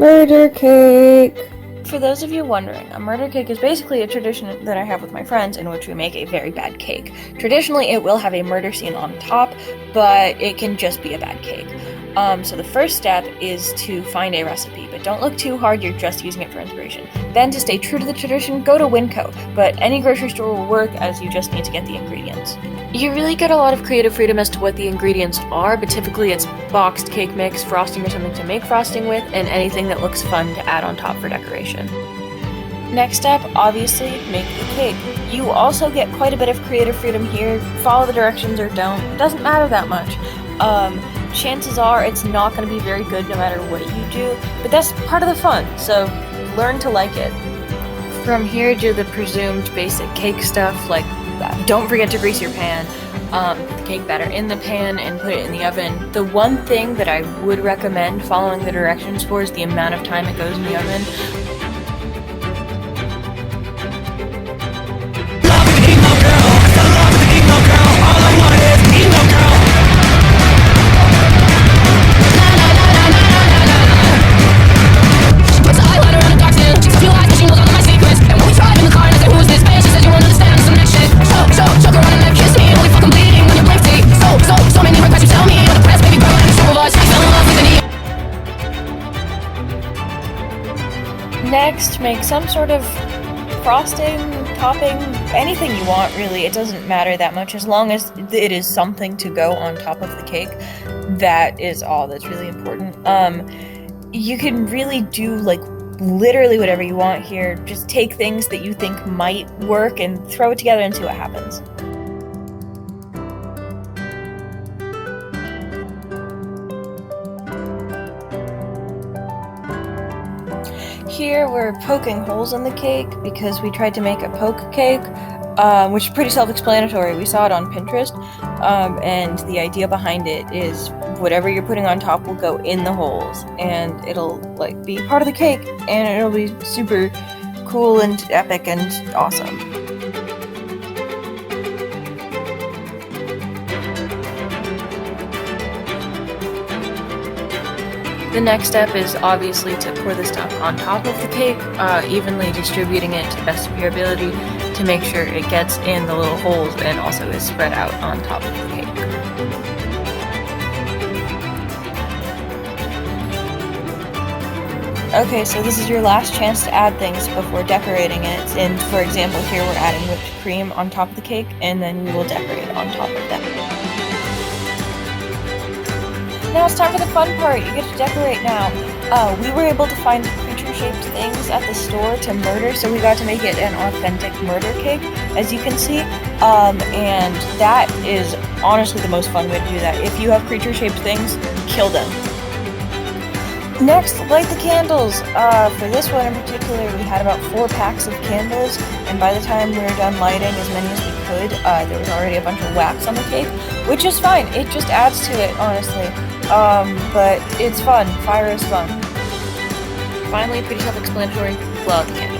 Murder cake! For those of you wondering, a murder cake is basically a tradition that I have with my friends in which we make a very bad cake. Traditionally, it will have a murder scene on top, but it can just be a bad cake. So the first step is to find a recipe, but don't look too hard, you're just using it for inspiration. Then, to stay true to the tradition, go to Winco, but any grocery store will work as you just need to get the ingredients. You really get a lot of creative freedom as to what the ingredients are, but typically it's boxed cake mix, frosting or something to make frosting with, and anything that looks fun to add on top for decoration. Next step, obviously, make the cake. You also get quite a bit of creative freedom here. Follow the directions or don't. It doesn't matter that much. Chances are it's not going to be very good no matter what you do, but that's part of the fun, so learn to like it. From here, do the presumed basic cake stuff, like don't forget to grease your pan, put the cake batter in the pan and put it in the oven. The one thing that I would recommend following the directions for is the amount of time it goes in the oven. Next, make some sort of frosting, topping, anything you want really. It doesn't matter that much as long as it is something to go on top of the cake. That is all that's really important. You can really do like literally whatever you want here. Just take things that you think might work and throw it together and see what happens. Here we're poking holes in the cake because we tried to make a poke cake, which is pretty self-explanatory. We saw it on Pinterest, and the idea behind it is whatever you're putting on top will go in the holes, and it'll like be part of the cake, and it'll be super cool and epic and awesome. The next step is obviously to pour the stuff on top of the cake, evenly distributing it to the best of your ability to make sure it gets in the little holes and also is spread out on top of the cake. Okay, so this is your last chance to add things before decorating it, and for example here we're adding whipped cream on top of the cake, and then we will decorate on top of that. Now it's time for the fun part. You get to decorate now. We were able to find creature-shaped things at the store to murder, so we got to make it an authentic murder cake, as you can see. And that is honestly the most fun way to do that. If you have creature-shaped things, kill them. Next, light the candles. For this one in particular, we had about 4 packs of candles, and by the time we were done lighting as many as we could, there was already a bunch of wax on the cake, which is fine. It just adds to it, honestly. But it's fun. Fire is fun. Finally, pretty self-explanatory, blow out the candles.